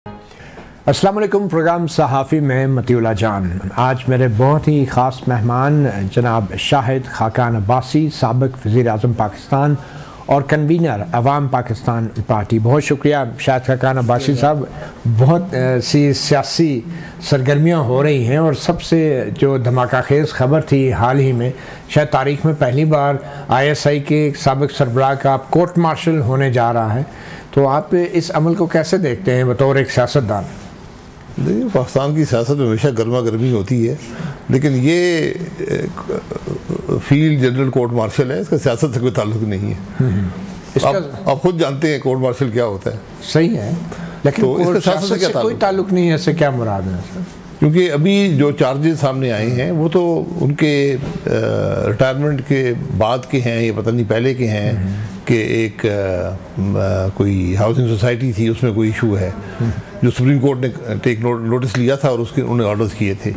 अस्सलाम वालेकुम। प्रोग्राम सहाफ़ी में मतीउल्लाह जान। आज मेरे बहुत ही ख़ास मेहमान जनाब शाहिद खाकान अब्बासी, साबिक़ वज़ीर आज़म पाकिस्तान और कन्वीनर अवाम पाकिस्तान पार्टी। बहुत शुक्रिया शाहिद खाकान अब्बासी साहब। बहुत सी सियासी सरगर्मियाँ हो रही हैं और सबसे जो धमाकाखेज़ ख़बर थी हाल ही में, शायद तारीख़ में पहली बार ISI के साबिक़ सरबराह का कोर्ट मार्शल होने जा रहा है, तो आप इस अमल को कैसे देखते हैं बतौर एक सियासतदान? देखिए, पाकिस्तान की सियासत में हमेशा गर्मा गर्मी होती है, लेकिन ये फील्ड जनरल कोर्ट मार्शल है, इसका सियासत से कोई ताल्लुक नहीं है। आप खुद जानते हैं कोर्ट मार्शल क्या होता है। सही है, लेकिन तो इसका सियासत से कोई ताल्लुक नहीं है। इससे क्या मुराद है सर? क्योंकि अभी जो चार्जेस सामने आए हैं वो तो उनके रिटायरमेंट के बाद के हैं, ये पता नहीं पहले के हैं कि एक कोई हाउसिंग सोसाइटी थी, उसमें कोई इशू है जो सुप्रीम कोर्ट ने नोटिस लिया था और उसके उन्होंने ऑर्डर्स किए थे,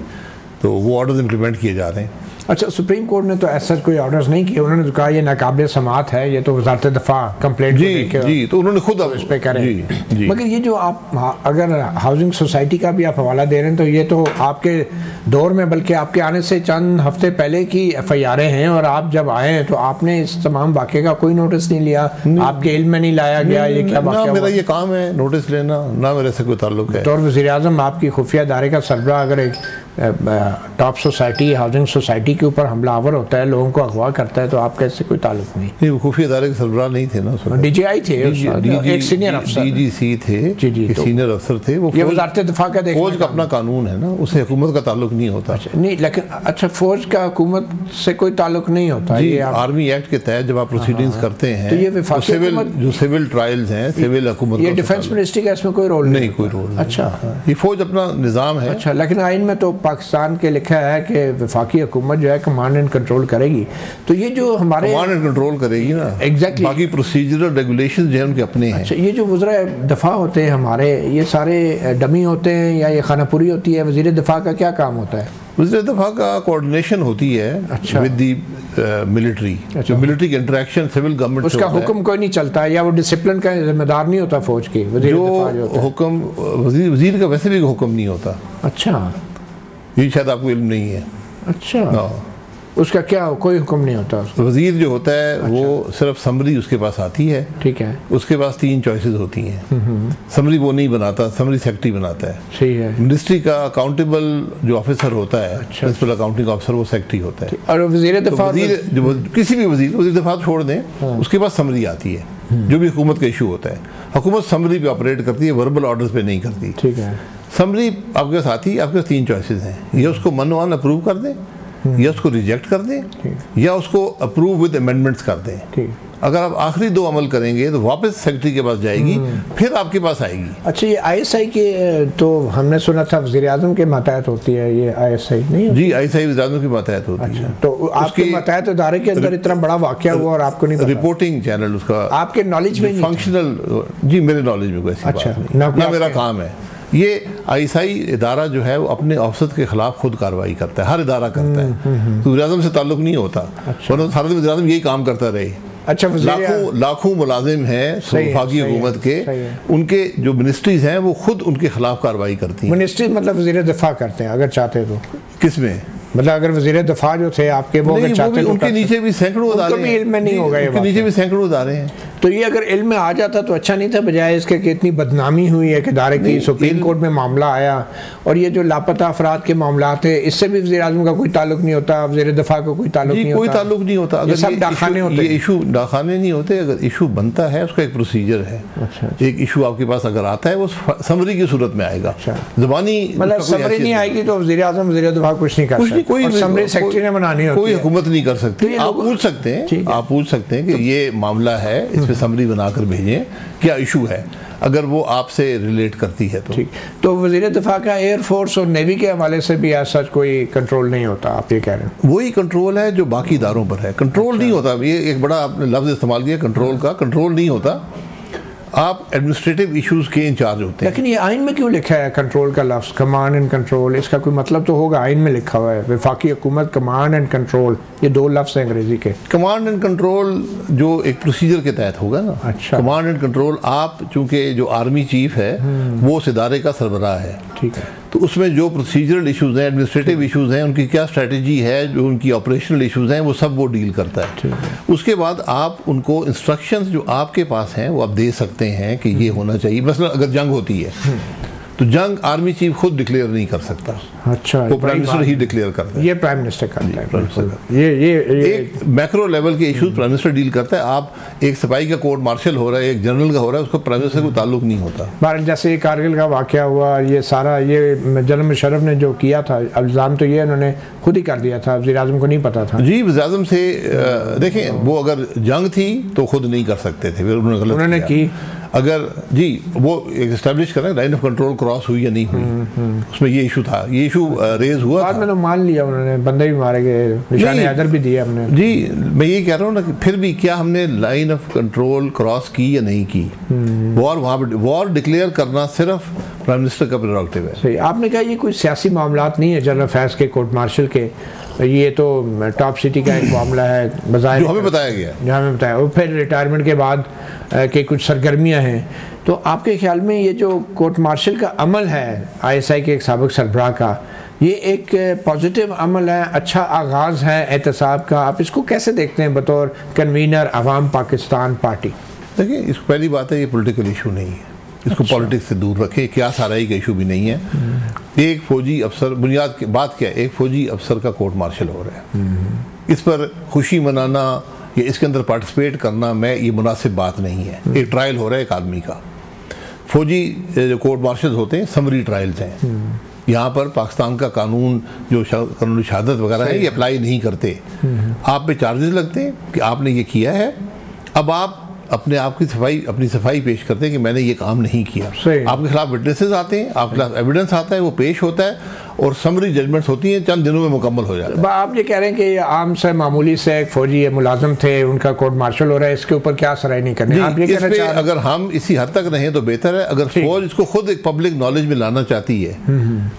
तो वो ऑर्डर्स इम्प्लीमेंट किए जा रहे हैं। अच्छा, सुप्रीम कोर्ट ने तो ऐसा कोई ऑर्डर्स नहीं किए, उन्होंने तो कहा ये नाकाबिल समाअत है, ये तो वज़ारत दफ़ा कंप्लेंट जी, तो उन्होंने खुद इस पर करें। मगर ये जो आप अगर हाउसिंग सोसाइटी का भी आप हवाला दे रहे हैं, तो ये तो आपके दौर में, बल्कि आपके आने से चंद हफ्ते पहले की FIR हैं, और आप जब आए हैं तो आपने इस तमाम वाक़े का कोई नोटिस नहीं लिया, आपके इल्म में नहीं लाया गया। ये क्या वाक़या? मेरा ये काम है नोटिस लेना, ना मेरे से कोई ताल्लुक है। बतौर वज़ीर आज़म आपकी खुफिया इदारे का सरबराह अगर एक टॉप सोसाइटी, हाउसिंग सोसाइटी के ऊपर हमलावर होता है, लोगों को अगवा करता है, तो आपका इससे कोई ताल्लुक नहीं? वो खुफिया इदारे के सरबराह नहीं थे ना, DGI थे, एक सीनियर अफसर, DGC थे, सीनियर अफसर थे। वो वज़ारत दफ़ा का फौज का अपना कानून है ना, उससे हुकूमत का ताल्लुक नहीं होता। नहीं, लेकिन अच्छा, फौज का हुकूमत से कोई ताल्लुक नहीं होता। ये आर्मी एक्ट के तहत जब आप प्रोसीडिंग्स करते हैं, तो ये जो सिविल ट्रायल्स हैं, सिविल हुकूमत, ये डिफेंस मिनिस्ट्री का इसमें कोई रोल नहीं? कोई रोल। अच्छा, ये फौज अपना निज़ाम है। अच्छा, लेकिन आइन में तो पाकिस्तान के लिखा है कि वफाकी हुकूमत जो है कमांड एंड कंट्रोल करेगी, तो ये जो हमारे कमांड एंड कंट्रोल करेगी ना, एग्जैक्टली, बाकी प्रोसीजरल रेगुलेशन जो है उनके अपने हैं। अच्छा, ये जो वज़रा दफ़ा होते हैं हमारे, ये सारे डमी होते हैं या ये खानापुरी होती है? वज़ीर दफ़ा का क्या काम होता है? वज़ीर दफ़ा का कोऑर्डिनेशन होती है विद दी मिलिट्री। जो मिलिट्री की इंटरेक्शन सिविल गवर्नमेंट, उसका हुक्म कोई नहीं चलता, या वो डिसिप्लिन का जिम्मेदार नहीं होता फौज की? जो हुक्म वज़ीर का वैसे भी हुक्म नहीं होता। अच्छा, ये शायद आपको इल्म नहीं है। अच्छा, उसका क्या कोई हुक्म नहीं होता? वज़ीर जो होता है, अच्छा, वो सिर्फ समरी उसके पास आती है, ठीक है, उसके पास 3 चॉइसेस होती हैं। समरी वो नहीं बनाता, समरी सेक्रेटरी बनाता है। सही है। मिनिस्ट्री का अकाउंटेबल जो ऑफिसर होता है, प्रिंसिपल अकाउंटिंग ऑफिसर, वो सेक्रेटरी होता है। और वज़ीर दफ़ा, जो किसी भी वज़ीर दफ़ा छोड़ दें, उसके पास समरी आती है, जो भी हुकूमत का इशू होता है। हुकूमत समरी पे ऑपरेट करती है, वर्बल ऑर्डर्स पे नहीं करती। ठीक है। समरी आपके साथ ही, आपके 3 चॉइसेस हैं, या उसको मनवान अप्रूव कर दें, या उसको रिजेक्ट कर दें, या उसको अप्रूव विद अमेंडमेंट्स कर दें। अगर आप आखिरी 2 अमल करेंगे तो वापस सेक्रेटरी के पास जाएगी, फिर आपके पास आएगी। अच्छा, ये ISI के तो हमने सुना था वज़ीर आज़म के मातहत होती है, ये ISI नहीं? जी, ISI वज़ीर आज़म के मातहत होती है। तो आपके मातहत इदारे के अंदर इतना बड़ा वाक़या हुआ और आपको नहीं? रिपोर्टिंग चैनल उसका आपके नॉलेज में फंक्शनल? जी, मेरे नॉलेज में कोई ऐसी बात नहीं, ना मेरा काम है। ये ISI इदारा जो है वो अपने औसत के खिलाफ खुद कार्रवाई करता है, हर इदारा करता है, तो वज़ीर आज़म से ताल्लुक नहीं होता। अच्छा, सारा दिन वज़ीर आज़म यही काम करता रहे। अच्छा, लाखों मुलाजिम हैं वफाकी हुकूमत के, उनके जो मिनिस्ट्रीज हैं वो खुद उनके खिलाफ कार्रवाई करती हैं। मिनिस्ट्री मतलब वज़ीर दफ़ा करते हैं अगर चाहते तो? किसमें? मतलब अगर वज़ीर दफ़ा जो थे आपके, वो अगर चाहते तो उनके नीचे भी सैकड़ों इदारे हैं, इल्म में नहीं होगा, उनके नीचे भी सैकड़ों इदारे हैं। तो ये अगर इल्म में आ जाता तो अच्छा नहीं था, बजाय इसके कि इतनी बदनामी हुई है कि इदारे की, सुप्रीम कोर्ट में मामला आया, और ये जो लापता अफराद के मामला थे, इससे भी वज़ीर आज़म का कोई ताल्लुक नहीं होता, वज़ीर दफ़ा का कोई ताल्लुक नहीं होता? कोई ताल्लुक नहीं होता। अगर सब डाखाने होते, ये इशू डाखाने नहीं होते। अगर इशू बनता है उसका एक प्रोसीजर है। अच्छा, एक इशू आपके पास अगर आता है वो समरी की सूरत में आएगा। ज़बानी मतलब समरी नहीं आएगी तो वज़ीर आज़म, वज़ीर दफ़ा कुछ नहीं कर सकते, कोई समरी सेक्रेटरी ने बनानी होती है, कोई हुकूमत नहीं कर सकती। आप पूछ सकते हैं, आप पूछ सकते हैं कि ये मामला है, इस पे समरी बनाकर भेजें, क्या इशू है, अगर वो आपसे रिलेट करती है तो। ठीक, तो वज़ीर दफ़ा का एयरफोर्स और नेवी के हवाले से भी ऐसा कोई कंट्रोल नहीं होता, आप ये कह रहे हैं? वही कंट्रोल है जो बाकी इदारों पर है। कंट्रोल नहीं होता, ये एक बड़ा आपने लफ्ज़ इस्तेमाल किया कंट्रोल का। कंट्रोल नहीं होता। आप एडमिनिस्ट्रेटिव इश्यूज के इंचार्ज होते हैं। लेकिन ये आइन में क्यों लिखा है कंट्रोल का लफ्ज़, कमांड एंड कंट्रोल? इसका कोई मतलब तो होगा, आइन में लिखा हुआ है वफाकी हुकूमत कमांड एंड कंट्रोल, ये दो लफ्ज़ हैं अंग्रेजी के। कमांड एंड कंट्रोल जो एक प्रोसीजर के तहत होगा ना। अच्छा। कमांड एंड कंट्रोल, आप चूंकि जो आर्मी चीफ है वो उस इदारे का सरबराह है, ठीक है, तो उसमें जो प्रोसीजरल इश्यूज हैं, एडमिनिस्ट्रेटिव इश्यूज हैं, उनकी क्या स्ट्रेटजी है, जो उनकी ऑपरेशनल इश्यूज हैं, वो सब वो डील करता है। उसके बाद आप उनको इंस्ट्रक्शंस जो आपके पास हैं वो आप दे सकते हैं कि ये होना चाहिए। मसलन अगर जंग होती है तो जंग आर्मी चीफ खुद डिक्लेयर नहीं कर सकता। अच्छा, वो प्राइम मिनिस्टर ही डिक्लेयर करता है। ये प्राइम मिनिस्टर करता है। ये एक मैक्रो लेवल के इश्यूज प्राइम मिनिस्टर डील करता है। आप एक सिपाही का कोर्ट मार्शल हो रहा है, एक जनरल का हो रहा है, उसको प्राइम मिनिस्टर को ताल्लुक नहीं होता। भारत जैसे कारगिल का वाकया हुआ, ये सारा ये जनरल मुशर्रफ ने जो किया था, इल्ज़ाम तो ये उन्होंने खुद ही कर दिया था, वज़ीर आज़म को नहीं पता था। जी, वज़ीर आज़म से देखें, वो अगर जंग थी तो खुद नहीं कर सकते थे, फिर उन्होंने की। अगर जी वो एस्टैब्लिश करें लाइन ऑफ कंट्रोल क्रॉस हुई या नहीं हुई, उसमें ये इशू था, ये इशू रेज हुआ बाद में तो मान लिया उन्होंने, बंदे भी मारे गए, निशाने हैदर भी दिए हमने। जी, मैं ये कह रहा हूँ ना कि फिर भी क्या हमने लाइन ऑफ कंट्रोल क्रॉस की या नहीं की? वॉर वहाँ पर वॉर डिक्लेयर करना सिर्फ प्राइम मिनिस्टर का प्रेरोगेटिव है। सही, आपने कहा ये कोई सियासी मामलात नहीं है जनरल अफेयर्स के, कोर्ट मार्शल के, ये तो टॉप सिटी का एक मामला है बज़ाहिर, जो हमें बताया गया, जो हमें बताया। और फिर रिटायरमेंट के बाद के कुछ सरगर्मियां हैं, तो आपके ख्याल में ये जो कोर्ट मार्शल का अमल है ISI के एक साबिक सरबराह का, ये एक पॉजिटिव अमल है, अच्छा आगाज़ है एहतसाब का? आप इसको कैसे देखते हैं बतौर कन्वीनर अवाम पाकिस्तान पार्टी? देखिए, इस पहली बात है, ये पॉलिटिकल इशू नहीं है, इसको पॉलिटिक्स से दूर रखें। क्या साराई का इशू भी नहीं है। एक फौजी अफसर, बुनियाद की बात क्या है, एक फौजी अफसर का कोर्ट मार्शल हो रहा है, इस पर खुशी मनाना या इसके अंदर पार्टिसिपेट करना मैं ये मुनासिब बात नहीं है। एक ट्रायल हो रहा है एक आदमी का। फौजी जो कोर्ट मार्शल होते हैं समरी ट्रायल्स हैं। यहाँ पर पाकिस्तान का कानून जो कानून शहादत वगैरह है ये अप्लाई नहीं करते। आप पे चार्जेस लगते हैं कि आपने ये किया है, अब आप अपने आप की अपनी सफाई पेश करते हैं कि मैंने ये काम नहीं किया। आपके खिलाफ विटनेसेस आते हैं, आपके खिलाफ एविडेंस आता है, वो पेश होता है और समरी जजमेंट्स होती हैं, चंद दिनों में मुकम्मल हो जाता है। आप ये कह रहे हैं कि आम से मामूली से एक फौजी मुलाजम थे, उनका कोर्ट मार्शल हो रहा है, इसके ऊपर क्या सराय नहीं करनी? आप ये कहना चाह रहे हैं अगर हम इसी हद तक रहें तो बेहतर है। अगर फौज इसको खुद एक पब्लिक नॉलेज में लाना चाहती है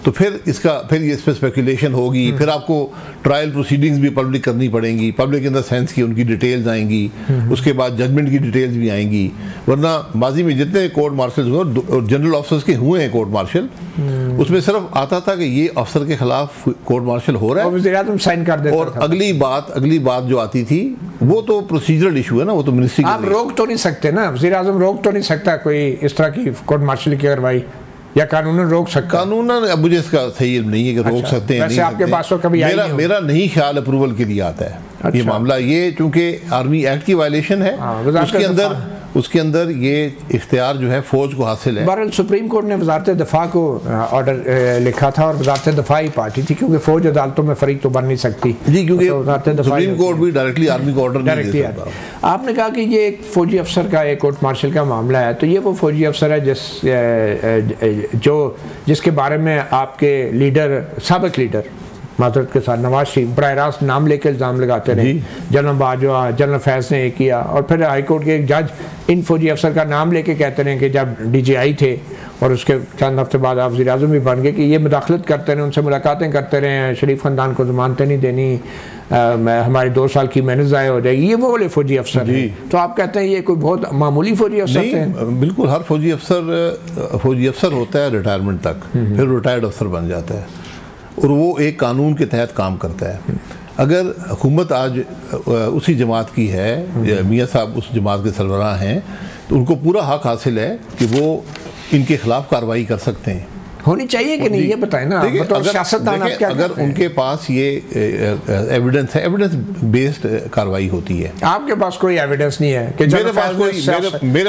तो फिर इस पर स्पेकुलेशन होगी, फिर आपको ट्रायल प्रोसीडिंग्स भी पब्लिक करनी पड़ेंगी, पब्लिक इन द सेंस की उनकी डिटेल्स आएंगी, उसके बाद जजमेंट की डिटेल्स भी आएंगी। वरना माजी में जितने कोर्ट मार्शल हुए, जनरल ऑफिसर्स के हुए हैं कोर्ट मार्शल, उसमें सिर्फ आता था कि ये अफसर के खिलाफ कोर्ट मार्शल हो रहा है, वज़ीर आज़म साइन कर देता और अगली बात जो आती थी वो तो प्रोसीजरल इशू है ना, वो तो मिनिस्ट्री। आप रोक तो नहीं सकते ना, वज़ीर आज़म रोक तो नहीं सकता कोई इस तरह की कोर्ट मार्शल की कार्रवाई, या कानूनन रोक सकता? कानूनन अब मुझे इसका सही इल्म नहीं है कि रोक सकते हैं। आपके पास तो कभी मेरा नहीं ख्याल अप्रूवल के लिए आता है ये मामला। ये चूंकि आर्मी एक्ट की वायलेशन है, उसके अंदर ये इख्तियार जो है फौज को हासिल है। बहरहाल सुप्रीम कोर्ट ने वजारत दफा को ऑर्डर लिखा था, और वजारत दफा ही पार्टी थी, क्योंकि फौज अदालतों में फरीक तो बन नहीं सकती जी, क्योंकि सुप्रीम कोर्ट भी डायरेक्टली आर्मी को ऑर्डर नहीं दे सकता। आपने कहा कि ये एक फौजी अफसर का एक कोर्ट मार्शल का मामला है, तो ये वो फौजी अफसर है जिसके बारे में आपके लीडर, साबिक लीडर माजरत के साथ नवाज शरीफ बराह रास्त नाम लेकर इल्ज़ाम लगाते रहे, जनरल बाजवा, जनरल फैज़ ने ये किया, और फिर हाई कोर्ट के एक जज इन फौजी अफसर का नाम लेके कहते रहे कि जब DGI थे और उसके चंद हफ्ते बाद आप वज़ीर आज़म भी बन गए, कि ये मुदाखलत करते रहे, उनसे मुलाकातें करते रहे, शरीफ ख़ानदान को ज़मानतें नहीं देनी, हमारे 2 साल की मेहनत ज़ाया हो जाएगी, ये वो वाले फौजी अफसर हैं। तो आप कहते हैं ये कोई बहुत मामूली फौजी अफसर थे? बिल्कुल, हर फौजी अफसर होता है रिटायरमेंट तक, फिर रिटायर्ड अफसर बन जाता है और वो एक कानून के तहत काम करता है। अगर हुकूमत आज उसी जमात की है, मियाँ साहब उस जमात के सरबराह हैं, तो उनको पूरा हक हासिल है कि वो इनके खिलाफ कार्रवाई कर सकते हैं। होनी चाहिए कि नहीं, ये बताएं ना। अगर उनके पास ये एविडेंस है, एविडेंस बेस्ड कार्रवाई होती है। आपके पास कोई एविडेंस नहीं है कि मेरे पास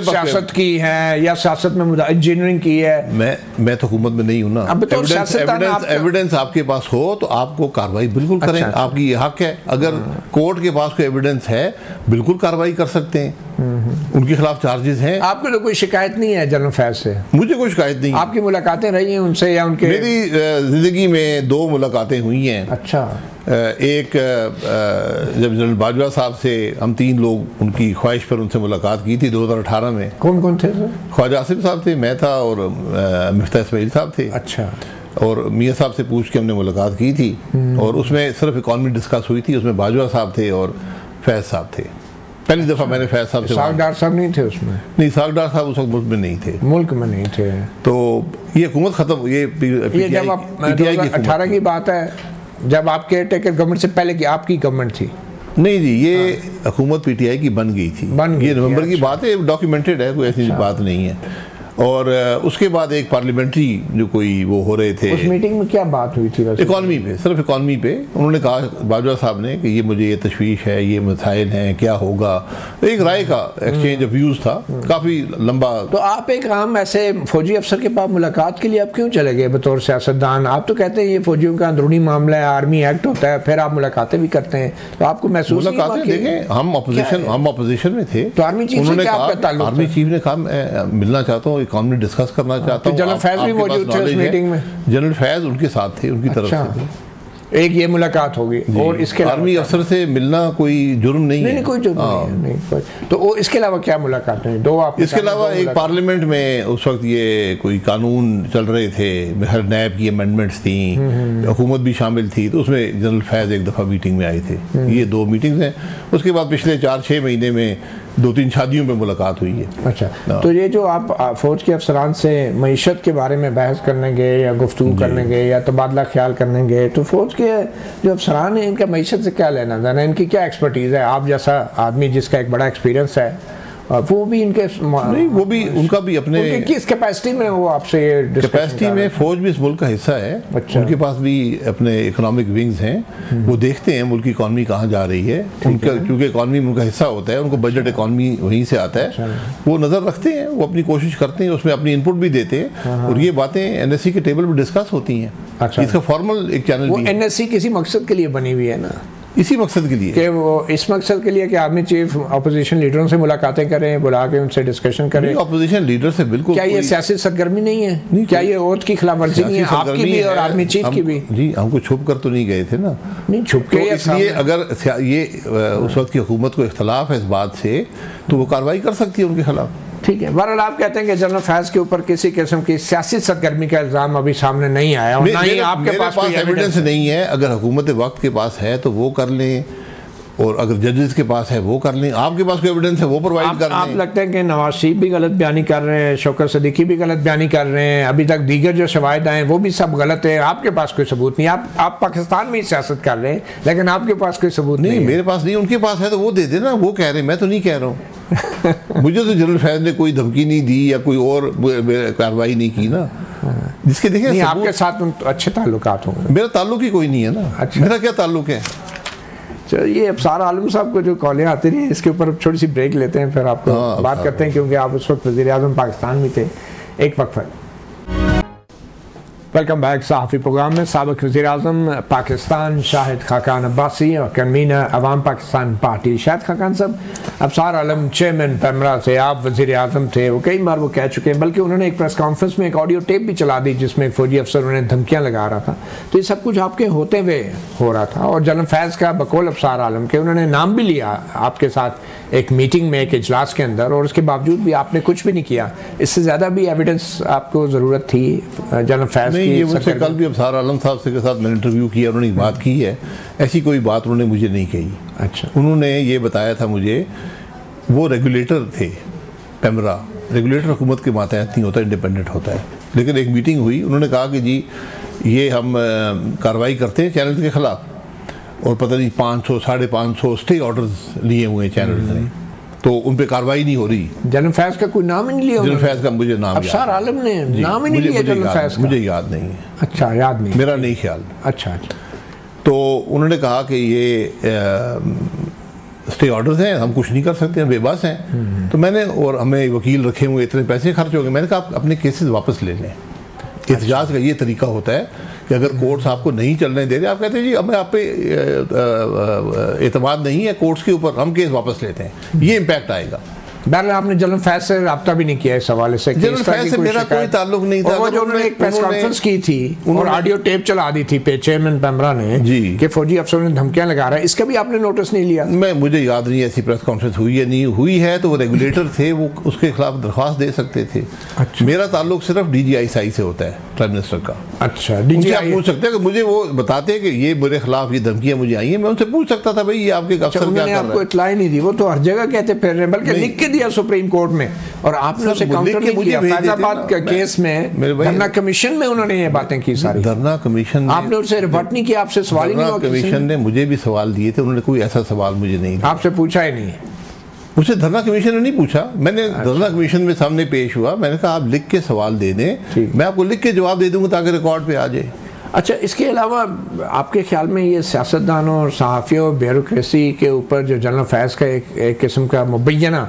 सियासत की है या सियासत में इंजीनियरिंग की है? मैं तो हुकूमत में नहीं हूँ ना। एविडेंस आपके पास हो तो आपको कार्रवाई बिल्कुल करें, आपकी ये हक है। अगर कोर्ट के पास कोई एविडेंस है, बिल्कुल कार्रवाई कर सकते हैं, उनके खिलाफ चार्जेस हैं। आपको तो कोई शिकायत नहीं है जनरल फैज से? मुझे कोई शिकायत नहीं। आपकी मुलाकातें रही हैं उनसे या उनके? मेरी जिंदगी में 2 मुलाकातें हुई हैं। अच्छा। एक जब जनरल बाजवा साहब से हम 3 लोग उनकी ख्वाहिश पर उनसे मुलाकात की थी 2018 में। कौन कौन थे सर? ख्वाजा आसिफ साहब थे, मैं था और मिफ्ता इस्माइल साहब थे। अच्छा। और मियाँ साहब से पूछ के हमने मुलाकात की थी और उसमें सिर्फ इकॉनमी डिस्कस हुई थी। उसमें बाजवा साहब थे और फैज़ साहब थे। पहली दफ़ा मैंने फैज़ साहब से। सागडार साहब नहीं थे उसमें? नहीं, सागडार साहब उस वक्त मुल्क में नहीं थे। मुल्क में नहीं थे। तो ये हुकूमत ख़त्म, ये जब आप 2018 की बात है, जब आपके टेकर गवर्नमेंट से पहले की आपकी गवर्नमेंट थी? नहीं जी, ये हुकूमत पीटीआई की बन गई थी। ये नवंबर की बात है, डॉक्यूमेंटेड है, कोई ऐसी बात नहीं है। और उसके बाद एक पार्लियामेंट्री जो कोई वो हो रहे थे। उस मीटिंग में क्या बात हुई थी? इकॉनमी पे, सिर्फ इकॉनमी पे उन्होंने कहा बाजवा साहब ने कि ये मुझे ये तशवीश है, ये मसाइल हैं, क्या होगा। एक राय का एक्सचेंज ऑफ व्यूज़ था, काफ़ी लंबा। तो आप एक आम ऐसे फौजी अफसर के पास मुलाकात के लिए आप क्यों चले गए बतौर सियासतदान? आप तो कहते हैं ये फौजियों का अंदरूनी मामला है, आर्मी एक्ट होता है, फिर आप मुलाकातें भी करते हैं, तो आपको महसूस मुलाकातें देखें, हम अपोजिशन में थे। तो आर्मी चीफ से क्या आपका ताल्लुक? आर्मी चीफ ने कहा मैं मिलना चाहता हूँ, इकॉनमी डिस्कस करना चाहता हूँ। जनरल फैज भी मौजूद थे उस मीटिंग में? जनरल फैज उनके साथ थे, उनकी तरफ से एक ये मुलाकात होगी। और इसके आर्मी अफसर से मिलना कोई जुर्म नहीं है। नहीं, कोई जुर्म नहीं है। तो इसके अलावा क्या मुलाकात है? 2 आप इसके अलावा एक पार्लियामेंट में उस वक्त ये कोई कानून चल रहे थे, हर नैब की अमेंडमेंट्स थी, हुकूमत भी शामिल थी, तो उसमें जनरल फैज एक दफ़ा मीटिंग में आए थे। ये 2 मीटिंग्स हैं। उसके बाद पिछले 4-6 महीने में 2-3 शादियों में मुलाकात हुई है। अच्छा। तो ये जो आप फौज के अफसरान से मईशत के बारे में बहस करने गए या गुफ्तगू करने गए या तबादला ख्याल करने गए, तो फौज के जो अफसरान हैं इनका मईशत से क्या लेना देना? इनकी क्या एक्सपर्टीज़ है? आप जैसा आदमी जिसका एक बड़ा एक्सपीरियंस है, वो भी इनके नहीं, वो भी उनका भी अपने किस कैपेसिटी में वो आपसे कैपेसिटी में फौज भी इस मुल्क का हिस्सा है। अच्छा। उनके पास भी अपने इकोनॉमिक विंग्स हैं, वो देखते हैं मुल्क की इकॉनमी कहाँ जा रही है। उनका क्योंकि इकॉनमी उनका हिस्सा होता है, उनको बजट इकॉनमी वहीं से आता है। अच्छा। वो नज़र रखते हैं, वो अपनी कोशिश करते हैं, उसमें अपनी इनपुट भी देते हैं और ये बातें NSC के टेबल पर डिस्कस होती हैं। अच्छा। इसका फॉर्मल एक चैनल भी है। NSC किसी मकसद के लिए बनी हुई है ना, इसी मकसद के लिए कि वो इस मकसद के लिए कि आर्मी चीफ अपोजिशन लीडरों से मुलाकातें करें, बुला के उनसे डिस्कशन करें। अपोजिशन लीडर से बिल्कुल क्या ये सियासी सरगर्मी नहीं है? नहीं, क्या ये ओथ की खिलाफवर्जी नहीं है आपकी भी और आर्मी चीफ की भी? जी, हमको छुप कर तो नहीं गए थे ना। नहीं छुप के, इसलिए अगर ये उस वक्त की हुकूमत को इख्तलाफ है इस बात से, तो वो कार्रवाई कर सकती है उनके खिलाफ। ठीक है। बहरहाल आप कहते हैं कि जनरल फैज के ऊपर किसी किस्म की सियासी सरगर्मी का इल्ज़ाम अभी सामने नहीं आया और ना ही आपके पास कोई एविडेंस नहीं है। अगर हुकूमत वक्त के पास है तो वो कर लें, और अगर जजेस के पास है वो कर लें। आपके पास कोई एविडेंस है वो प्रोवाइड कर लें। आप लगता है कि नवाज शरीफ भी गलत बयानी कर रहे हैं, शौकत सदीकी भी गलत बयानी कर रहे हैं, अभी तक दीगर जो शवाहिद आए वो भी सब गलत है, आपके पास कोई सबूत नहीं। आप पाकिस्तान में ही सियासत कर रहे हैं लेकिन आपके पास कोई सबूत नहीं। मेरे पास नहीं, उनके पास है तो वो दे देना। वो कह रहे हैं, मैं तो नहीं कह रहा हूँ। मुझे तो जनरल फैज ने कोई धमकी नहीं दी या कोई और कार्रवाई नहीं की ना, जिसके देखें आपके साथ अच्छे ताल्लुकात होंगे। मेरा ताल्लुक ही कोई नहीं है ना। अच्छा। मेरा क्या ताल्लुक है? चलो, ये अफसार आलम साहब को जो कॉलें आती रही इसके ऊपर छोटी सी ब्रेक लेते हैं, फिर आपको बात करते हैं, क्योंकि आप उस वक्त वज़ीर आज़म पाकिस्तान में थे। एक वक्फा। Welcome back. सहाफ़ी प्रोग्राम में साबिक़ वज़ीर आज़म पाकिस्तान शाहिद खाकान अब्बासी और कन्वीनर अवाम पाकिस्तान पार्टी शाहिद खाकान साहब अफसार आलम चेयरमैन पैमरा थे, आप वज़ीर आज़म थे, वो कई बार वो कह चुके हैं, बल्कि उन्होंने एक प्रेस कॉन्फ्रेंस में एक ऑडियो टेप भी चला दी जिसमें एक फौजी अफसर उन्हें धमकियाँ लगा रहा था। तो ये सब कुछ आपके होते हुए हो रहा था और जनरल फैज़ का बकौल अफसार आलम के उन्होंने नाम भी लिया आपके साथ एक मीटिंग में, एक इजलास के अंदर, और उसके बावजूद भी आपने कुछ भी नहीं किया। इससे ज़्यादा भी एविडेंस आपको ज़रूरत थी जनरल फैज़ की। ये मुझसे कल भी अफसार आलम साहब के साथ मैंने इंटरव्यू किया, उन्होंने बात की है, ऐसी कोई बात उन्होंने मुझे नहीं कही। अच्छा। उन्होंने ये बताया था मुझे, वो रेगुलेटर थे पैमरा, रेगुलेटर हुकूमत के मातहत नहीं होता, इंडिपेंडेंट होता है। लेकिन एक मीटिंग हुई, उन्होंने कहा कि जी ये हम कार्रवाई करते हैं चैनल के ख़िलाफ़, और पता नहीं 500 550 स्टे ऑर्डर्स लिए हुए हैं चैनल्स ने, तो उन पे कार्रवाई नहीं हो रही। जनरल फैज़ का कोई नाम ही नहीं लिया? जनरल फैज़ का मुझे नाम अफसार आलम ने नाम ही नहीं लिया जनरल फैज़ का? मुझे याद नहीं है। अच्छा, याद नहीं, मेरा नहीं ख्याल। अच्छा। तो उन्होंने कहा कि ये स्टे ऑर्डर्स हैं, हम कुछ नहीं कर सकते, हम बेबस हैं। तो मैंने, और हमें वकील रखे हुए, इतने पैसे खर्च हो गए, मैंने कहा आप अपने केसेस वापस ले लें। एहतजाज का ये तरीका होता है कि अगर कोर्ट्स आपको नहीं चलने दे रहे, आप कहते हैं जी हमें आप पे एतमाद नहीं है कोर्ट्स के ऊपर, हम केस वापस लेते हैं, ये इम्पैक्ट आएगा। बहरहाल आपने जनरल फैज से रब्ता भी नहीं किया इस हवाले से? जनरल फैज से मेरा कोई ताल्लुक नहीं था। वो जो उन्होंने एक प्रेस कॉन्फ्रेंस की थी और ऑडियो टेप चला दी थी चेयरमैन पेमरा ने कि फौजी अफसरों ने धमकियां लगा रहा है, इसका भी आपने नोटिस नहीं लिया? मुझे याद नहीं ऐसी प्रेस कॉन्फ्रेंस हुई है, नहीं हुई है तो वो रेगुलेटर थे, वो उसके खिलाफ दरख्वास्त दे सकते थे। अच्छा। मेरा ताल्लुक सिर्फ DGI से होता है, प्राइम मिनिस्टर का। अच्छा, DGI आप पूछ सकते हैं कि मुझे वो बताते हैं कि ये मेरे खिलाफ ये धमकियां मुझे आई हैं, मैं उनसे पूछ सकता था भाई ये आपके अफसर क्या कर रहे हैं। आपको इत्तला नहीं दी, वो तो हर जगह कहते फिर रहे, बल्कि लिख के दिया सुप्रीम कोर्ट में और आपने उसे काउंटर नहीं किया। फैजाबाद के केस में धरना कमीशन में उन्होंने ये बातें की सारी। धरना कमीशन आपने उससे रिपोर्ट नहीं किया, आपसे सवाल ही नहीं हुआ? कमीशन ने मुझे भी सवाल दिए थे, उन्होंने कोई ऐसा सवाल मुझे नहीं दिया। आपसे पूछा ही नहीं? मुझसे धरना कमीशन ने नहीं पूछा, मैंने धरना कमीशन में सामने पेश हुआ, मैंने कहा आप लिख के सवाल दे दें, मैं आपको लिख के जवाब दे दूंगा ताकि रिकॉर्ड पे आ जाए। अच्छा, इसके अलावा आपके ख्याल में ये सियासतदानों और सहाफ़ियों ब्यूरोक्रेसी के ऊपर जो जनरल फैज का एक किस्म का मुबैना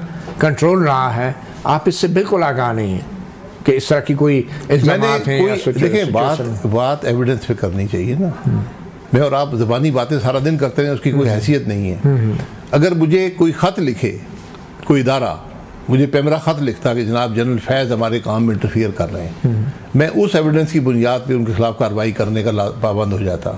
कंट्रोल रहा है, आप इससे बिल्कुल आगाह नहीं हैं कि इस तरह की कोई इल्ज़ामात हैं? देखिए, बात एविडेंस पे करनी चाहिए ना। मैं और आप ज़बानी बातें सारा दिन करते हैं, उसकी कोई हैसियत नहीं है। अगर मुझे कोई ख़त लिखे, कोई इदारा मुझे पेमरा ख़त लिखता कि जनाब जनरल फैज़ हमारे काम में इंटरफियर कर रहे हैं, मैं उस एविडेंस की बुनियाद पे उनके खिलाफ कार्रवाई करने का पाबंद हो जाता।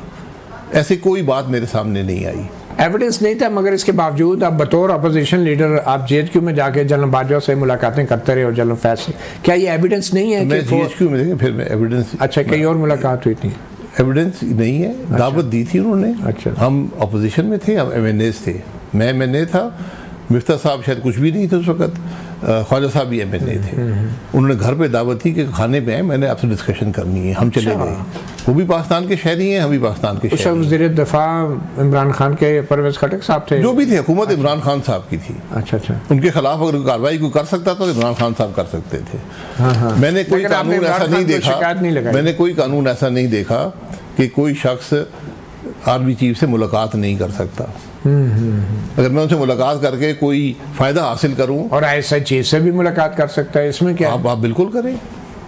ऐसी कोई बात मेरे सामने नहीं आई। एविडेंस नहीं था, मगर इसके बावजूद आप बतौर अपोजिशन लीडर आप JHQ में जाके जनरल बाजवा से मुलाकातें करते रहे और जनरल फैज से, क्या ये एविडेंस नहीं है? मैं JHQ में फिर मैं एविडेंस। अच्छा, कहीं और मुलाकात हुई थी? एविडेंस नहीं है। अच्छा। दावत दी थी उन्होंने। अच्छा। हम अपोजिशन में थे, हम MNAs थे, मैं MNA था, मिफ्ता साहब शायद कुछ भी नहीं थे उस वक्त, ख्वाजा साहब भी MNA थे। उन्होंने घर पे दावत थी कि खाने पे आए, मैंने आपसे डिस्कशन करनी है, हम चले गए। वो भी पाकिस्तान के शहरी हैं, हम भी पाकिस्तान के शहरी हैं। वज़ीर दफ़ा इमरान खान के परवेज़ खटक साहब थे, जो भी थे, हुकूमत इमरान खान साहब की थी। अच्छा अच्छा। उनके खिलाफ अगर कार्रवाई को कर सकता था तो इमरान खान साहब कर सकते थे। मैंने कोई कानून ऐसा नहीं देखा, मैंने कोई कानून ऐसा नहीं देखा कि कोई शख्स आर्मी चीफ से मुलाकात नहीं कर सकता। अगर मैं उनसे मुलाकात करके कोई फ़ायदा हासिल करूं, और ऐसा चीज़ से भी मुलाकात कर सकता है, इसमें क्या? आप बिल्कुल करें,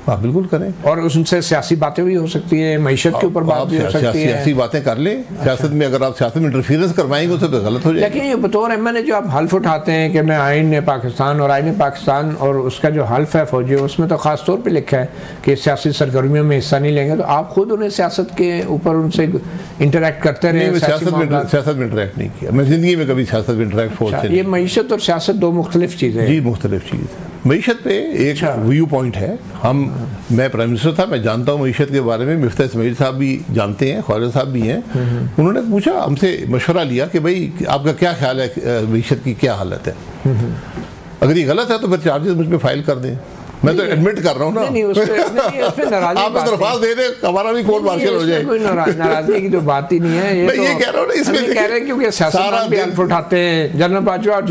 आप बिल्कुल करें। और उनसे सियासी बातें भी हो सकती है, मईशत के ऊपर बात भी हो सकती है, सियासी बातें कर ले। सियासत में अगर आप सियासत में इंटरफेरेंस करवाएंगे तो गलत हो जाएगा। लेकिन ये बतौर MNA जो आप हल्फ उठाते हैं कि मैं आईन पाकिस्तान और आईन पाकिस्तान और उसका जो हल्फ है फौजी, उसमें तो ख़ास तौर पर लिखा है कि सियासी सरगर्मियों में हिस्सा नहीं लेंगे, तो आप खुद उन्हें सियासत के ऊपर उनसे इंटरेक्ट करते रहे? सियासत में इंटरेक्ट नहीं किया, मैं ज़िंदगी में कभी सियासत में इंटरेक्ट। ये मईशत और सियासत दो मुख्तलिफ चीज़ें? जी, मुख्तलिफ चीज़ है। मईशत पे एक व्यू पॉइंट है। मैं प्राइम मिनिस्टर था, मैं जानता हूँ मईशत के बारे में, मिफ्ता इस्माइल साहब भी जानते हैं, ख्वाजा साहब भी हैं। उन्होंने पूछा, हमसे मशवरा लिया कि भाई आपका क्या ख्याल है, मईशत की क्या हालत है, अगर ये गलत है तो फिर चार्जेस मुझ पर फाइल कर दें। मैं तो एडमिट कर रहा हूँ ना, आप दरख्वास्त दे दें, हमारा भी कोर्ट मार्शल हो जाए। कोई नाराजगी की तो बात ही नहीं है। ये तो कह रहा हूँ ना, इसमें कह रहे हैं क्योंकि सियासतदान भी हल्फ उठाते हैं। जनरल बाजवा और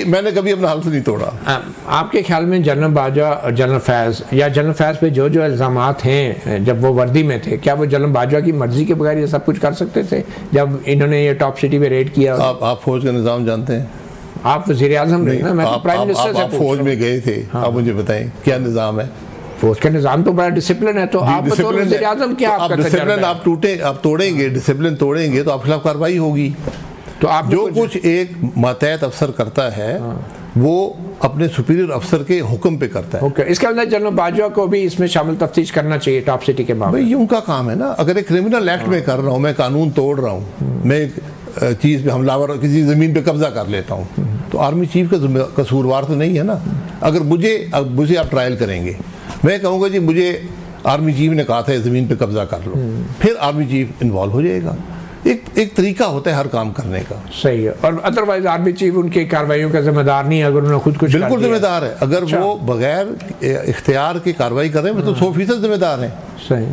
मैंने कभी अपना हल्फ नहीं तोड़ा। आपके ख्याल में जनरल बाजवा और जनरल फैज, या जनरल फैज पे जो जो इल्ज़ामात हैं जब वो वर्दी में थे, क्या वो जनरल बाजवा की मर्जी के बगैर ये सब कुछ कर सकते थे जब इन्होंने ये टॉप सिटी पे रेड किया? आप फौज का निज़ाम जानते हैं? आप वज़ीर आज़म रहे ना, मैं तो प्राइम मिनिस्टर से आप फौज में गए थे। हाँ। आप मुझे बताएं क्या निज़ाम है? फौज का निज़ाम तो बड़ा डिसिप्लिन है, तो आप तो वज़ीर आज़म क्या आपका डिसिप्लिन आप तोड़ेंगे, डिसिप्लिन तोड़ेंगे तो आप खिलाफ कार्रवाई होगी। तो आप जो कुछ एक मातहत अफसर करता है वो अपने सुपीरियर अफसर के हुक्म पे करता है। ओके, इसके अंदर जनरल बाजवा को भी इसमें शामिल तफ्तीश करना चाहिए टॉप सिटी के मामले। ये उनका काम है ना। अगर एक क्रिमिनल एक्ट में कर रहा हूँ, मैं कानून तोड़ रहा हूँ, मैं एक चीज़ पे हमलावर किसी ज़मीन पे कब्जा कर लेता हूँ, तो आर्मी चीफ का कसूरवार तो नहीं है ना। अगर मुझे आप ट्रायल करेंगे, मैं कहूँगा जी मुझे आर्मी चीफ ने कहा था ज़मीन पे कब्जा कर लो, फिर आर्मी चीफ इन्वॉल्व हो जाएगा। एक तरीका होता है हर काम करने का। सही है। और अदरवाइज आर्मी चीफ उनकी कार्रवाइयों का जिम्मेदार नहीं है अगर उन्होंने खुद कुछ बिल्कुल जिम्मेदार है। अगर वो बगैर इख्तियार की कार्रवाई कर रहे हैं तो 100% जिम्मेदार हैं। सही।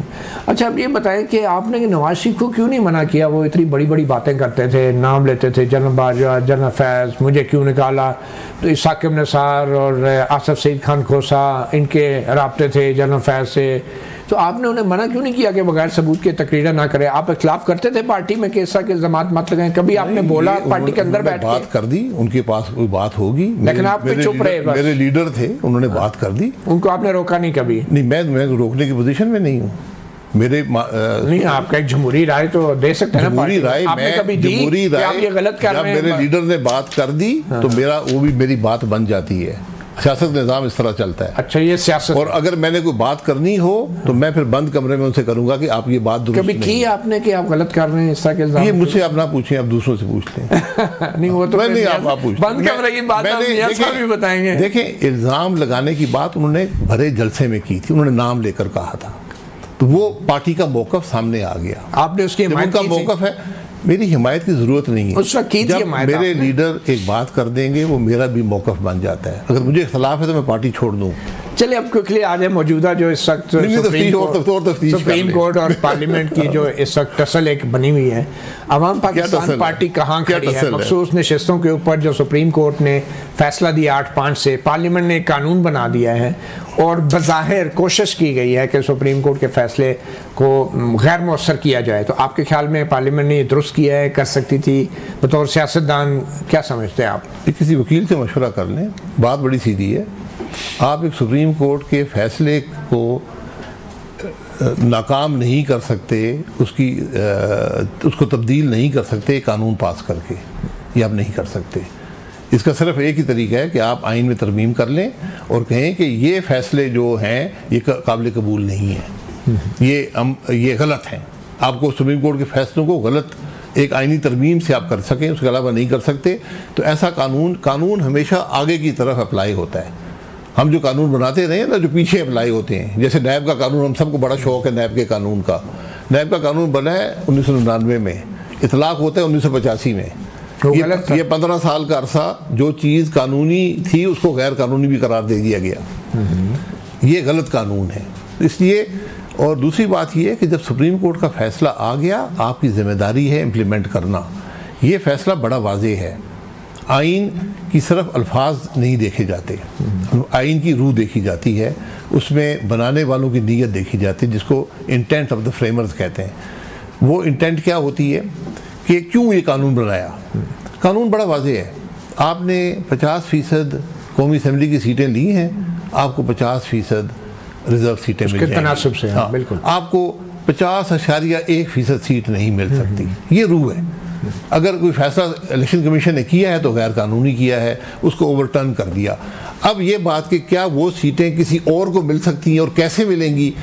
अच्छा, अब ये बताएं कि आपने नवाज शरीफ को क्यों नहीं मना किया? वो इतनी बड़ी बड़ी बातें करते थे, नाम लेते थे, जनरल बाजवा, जनरल फैज, मुझे क्यों निकाला, तो साकिब निसार और आसफ सईद खान खोसा इनके राब्ते थे जनरल फैज से, तो आपने उन्हें मना क्यों नहीं किया कि बगैर सबूत के तकरीर ना करें? आप इख्तिलाफ करते थे पार्टी में कि इस तरह के इल्ज़ामात मत लगाएं, कभी आपने बोला पार्टी के अंदर बैठ बात कर दी, उनके पास कोई बात होगी, लेकिन आप चुप रहे? मेरे लीडर थे, उन्होंने बात कर दी, उनको आपने रोका नहीं कभी? नहीं, मैं रोकने की पोजीशन में नहीं हूँ। मेरे नहीं, आपका एक जमहूरी राय तो दे सकते हैं ना। जमहूरी राय आपने कभी दी कि आप ये गलत कर रहे हैं? मेरे लीडर ने बात कर दी तो वो भी मेरी बात बन जाती है। सियासत निज़ाम इस तरह चलता है। अच्छा, ये सियासत। और अगर मैंने कोई बात करनी हो तो मैं फिर बंद कमरे में उनसे करूंगा कि आप ये बात दुरुस्त कभी की आपने कि आप गलत कर रहे हैं इस तरह के इल्जाम? ये मुझसे आप ना पूछें, आप दूसरों से पूछ लें। नहीं, वो तो नहीं, आप पूछ बंद कमरे की बात भी बताएंगे। देखें, इल्जाम लगाने की बात उन्होंने भरे जलसे में की थी, उन्होंने नाम लेकर कहा था, तो वो पार्टी का मौकफ सामने आ गया। आपने उसकी उनका मौकफ है, मेरी हिमायत की जरूरत नहीं है। उस वक्त की जब मेरे लीडर एक बात कर देंगे वो मेरा भी मौकफ बन जाता है। अगर मुझे इख्तलाफ है तो मैं पार्टी छोड़ दूं। चलिए, अब क्विकली आ जाए मौजूदा जो इस वक्त सुप्रीम कोर्ट और पार्लियामेंट की जो इस वक्त टसल एक बनी हुई है, अवाम पाकिस्तान पार्टी कहाँ खड़ी है? मखसूस नशिस्तों के ऊपर जो सुप्रीम कोर्ट ने फैसला दिया 8-5 से, पार्लियामेंट ने एक कानून बना दिया है और बज़ाहिर कोशिश की गई है कि सुप्रीम कोर्ट के फैसले को गैर मौसर किया जाए। तो आपके ख्याल में पार्लियामेंट ने ये दुरुस्त किया है, कर सकती थी? बतौर सियासतदान क्या समझते हैं आप? किसी वकील से मशवरा कर लें, बात बड़ी सीधी है। आप एक सुप्रीम कोर्ट के फैसले को नाकाम नहीं कर सकते, उसको तब्दील नहीं कर सकते कानून पास करके, ये आप नहीं कर सकते। इसका सिर्फ एक ही तरीका है कि आप आइन में तरमीम कर लें और कहें कि ये फैसले जो हैं ये काबिल कबूल नहीं है, ये गलत हैं। आपको सुप्रीम कोर्ट के फैसलों को गलत एक आइनी तरमीम से आप कर सकें, उसके अलावा नहीं कर सकते। तो ऐसा कानून हमेशा आगे की तरफ अप्लाई होता है। हम जो कानून बनाते रहे ना, जो पीछे अप्लाई होते हैं, जैसे नैब का कानून, हम सबको बड़ा शौक है नैब के कानून का। नैब का कानून बना है 1999 में, इतलाक होता है 1985 में। ये 15 साल का अरसा जो चीज़ कानूनी थी उसको गैर कानूनी भी करार दे दिया गया। ये गलत कानून है। इसलिए, और दूसरी बात ये है कि जब सुप्रीम कोर्ट का फैसला आ गया, आपकी जिम्मेदारी है इम्प्लीमेंट करना। ये फैसला बड़ा वाज़ेह है। आइन की सिर्फ अल्फाज नहीं देखे जाते, आइन की रूह देखी जाती है, उसमें बनाने वालों की नीयत देखी जाती है, जिसको इंटेंट ऑफ द फ्रेमर्स कहते हैं। वो इंटेंट क्या होती है कि क्यों ये कानून बनाया। कानून बड़ा वाज़ेह है। आपने 50% कौमी असम्बली की सीटें ली हैं, आपको 50% रिजर्व सीटें मिल जाएंगी। हाँ, बिल्कुल। आपको 50.1% सीट नहीं मिल सकती। ये रूह है। अगर कोई फैसला इलेक्शन कमीशन ने किया है तो गैर कानूनी किया है, उसको ओवरटर्न कर दिया। अब ये बात कि क्या वो सीटें किसी और को मिल सकती हैं और कैसे मिलेंगी,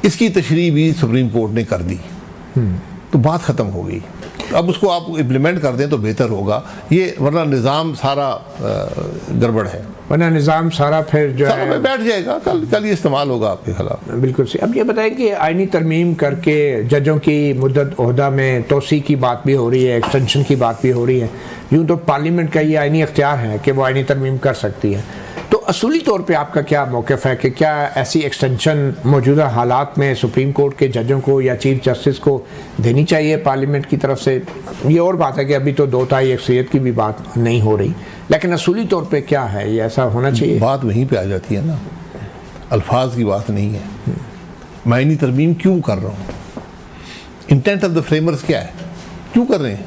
इसकी तशरीह भी सुप्रीम कोर्ट ने कर दी। तो बात ख़त्म हो गई। अब उसको आप इम्प्लीमेंट कर दें तो बेहतर होगा, ये वरना निज़ाम सारा गड़बड़ है, वरना निज़ाम सारा फिर जो है बैठ जाएगा, कल ये इस्तेमाल होगा आपके खिलाफ। बिल्कुल सही। अब ये बताएं कि आइनी तरमीम करके जजों की मुद्दत ओहदा में तोसी की बात भी हो रही है, एक्सटेंशन की बात भी हो रही है। यूँ तो पार्लियामेंट का ये आइनी अख्तियार है कि वो आइनी तरमीम कर सकती है। तो असूली तौर पे आपका क्या मौक़िफ़ है कि क्या ऐसी एक्सटेंशन मौजूदा हालात में सुप्रीम कोर्ट के जजों को या चीफ जस्टिस को देनी चाहिए पार्लियामेंट की तरफ से? ये और बात है कि अभी तो 2/3 अक्सरियत की भी बात नहीं हो रही, लेकिन असूली तौर पे क्या है, ये ऐसा होना चाहिए? बात वहीं पे आ जाती है ना, अल्फाज की बात नहीं है। मैं आइनी तरमीम क्यों कर रहा हूँ, इंटेंट ऑफ द फ्रेमर्स क्या है, क्यों कर रहे हैं?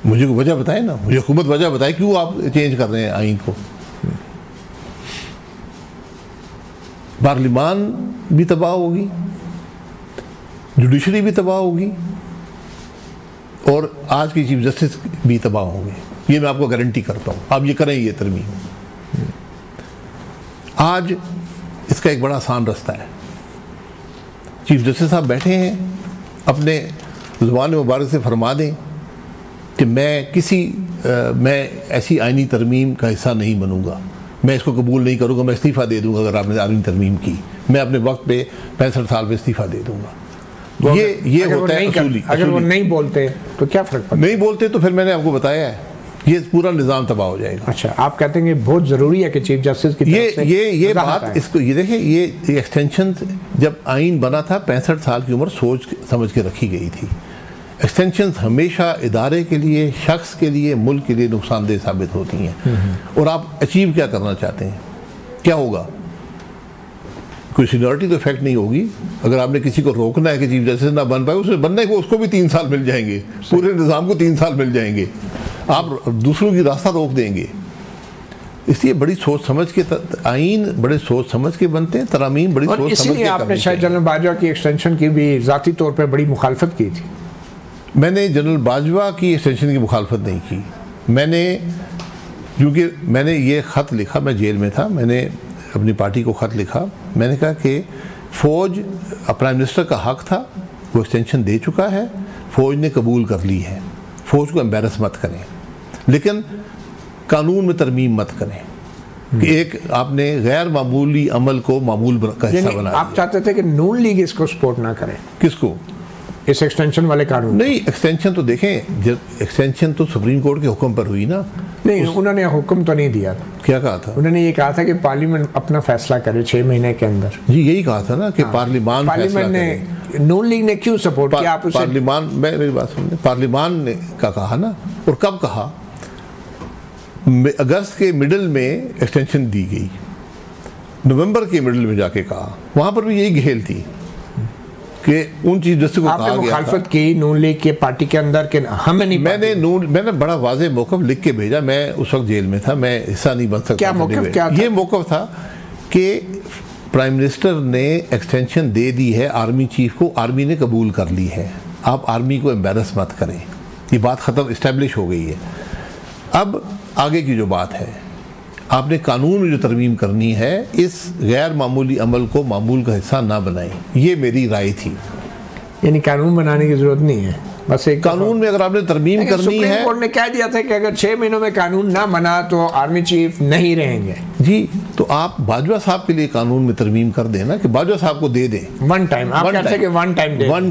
मुझे को वजह बताए ना, मुझे हुकूमत वजह बताए क्यों आप चेंज कर रहे हैं आइन को। पार्लिमान भी तबाह होगी, जुडिशरी भी तबाह होगी और आज की चीफ जस्टिस भी तबाह होंगे, ये मैं आपको गारंटी करता हूँ। आप ये करें ये तरमीम। आज इसका एक बड़ा आसान रास्ता है। चीफ जस्टिस साहब बैठे हैं, अपने ज़ुबान मुबारक से फरमा दें कि मैं ऐसी आइनी तरमीम का हिस्सा नहीं बनूंगा, मैं इसको कबूल नहीं करूंगा, मैं इस्तीफ़ा दे दूंगा। अगर आपने आइनी तरमीम की, मैं अपने वक्त पे 65 साल पे इस्तीफ़ा दे दूंगा। ये होता है असूली। अगर वो नहीं बोलते तो क्या फ़र्क पड़ता है? नहीं बोलते तो फिर मैंने आपको बताया है, ये पूरा निज़ाम तबाह हो जाएगा। अच्छा, आप कहते हैं कि बहुत ज़रूरी है कि चीफ जस्टिस की ये बात, इसको ये देखें, ये एक्सटेंशन जब आइन बना था 65 साल की उम्र सोच समझ के रखी गई थी। एक्सटेंशन हमेशा इदारे के लिए, शख्स के लिए, मुल्क के लिए नुकसानदेह साबित होती हैं। और आप अचीव क्या करना चाहते हैं, क्या होगा? कोई सीनियरिटी तो इफेक्ट नहीं होगी। अगर आपने किसी को रोकना है कि चीफ जस्टिस ना बन पाए, उसे बनने को उसको भी 3 साल मिल जाएंगे, पूरे निज़ाम को 3 साल मिल जाएंगे। आप दूसरों की रास्ता रोक देंगे। इसलिए बड़ी सोच समझ के आइन बड़े सोच समझ के बनते हैं, तरामीम बड़ी सोच समझ के। आपने शायद जनरल बाजवा की एक्सटेंशन की भी ज़ाती तौर पर बड़ी मुखालफत की थी। मैंने जनरल बाजवा की एक्सटेंशन की मुखालफत नहीं की। मैंने क्योंकि मैंने ये ख़त लिखा, मैं जेल में था, मैंने अपनी पार्टी को ख़त लिखा, मैंने कहा कि फ़ौज प्राइम मिनिस्टर का हक़ था, वो एक्सटेंशन दे चुका है, फ़ौज ने कबूल कर ली है, फ़ौज को एम्बेरस मत करें, लेकिन कानून में तरमीम मत करें कि एक आपने गैर मामूली अमल को मामूल का हिस्सा बना। आप चाहते थे कि नून लीग इसको सपोर्ट ना करें? किसको? इस एक्सटेंशन वाले कानून? नहीं, एक्सटेंशन तो देखें, एक्सटेंशन तो सुप्रीम कोर्ट के हुक्म पर हुई ना। नहीं, उन्होंने हुक्म तो नहीं दिया था। क्या कहा था? उन्होंने ये कहा था कि पार्लियामेंट अपना फैसला करे 6 महीने के अंदर। जी यही कहा था ना कि पार्लियामेंट ने, नून लीग ने क्यों सपोर्ट किया? आप पार्लियामेंट, मेरी बात सुनिए, पार्लियामेंट ने का कहा ना, और कब कहा? अगस्त के मिडल में एक्सटेंशन दी गई, नवंबर के मिडल में जाके कहा, वहां पर भी यही घेल थी कि उन चीज़ को कहा गया था। मुखालफत की नून लीग के पार्टी के अंदर के हमें नहीं, मैंने बड़ा वाज़ेह मौक़िफ़ लिख के भेजा। मैं उस वक्त जेल में था, मैं हिस्सा नहीं बन सकता। क्या मौक़िफ़ क्या था? ये मौक़िफ़ था कि प्राइम मिनिस्टर ने एक्सटेंशन दे दी है आर्मी चीफ को, आर्मी ने कबूल कर ली है, आप आर्मी को एम्बेरस मत करें, ये बात ख़त्म, इस्टेब्लिश हो गई है। अब आगे की जो बात है, आपने कानून में जो तरमीम करनी है, इस गैर मामूली अमल को मामूल का हिस्सा ना बनाएं, ये मेरी राय थी। यानी कानून बनाने की जरूरत नहीं है, बस एक कानून में अगर आपने तरमीम करनी है। सुप्रीम कोर्ट ने कह दिया था कि अगर 6 महीनों में कानून ना बना तो आर्मी चीफ नहीं रहेंगे। जी, तो आप बाजवा साहब के लिए कानून में तरमीम कर देना कि बाजवा साहब को दे दें वन टाइम। आप कहते हैं कि वन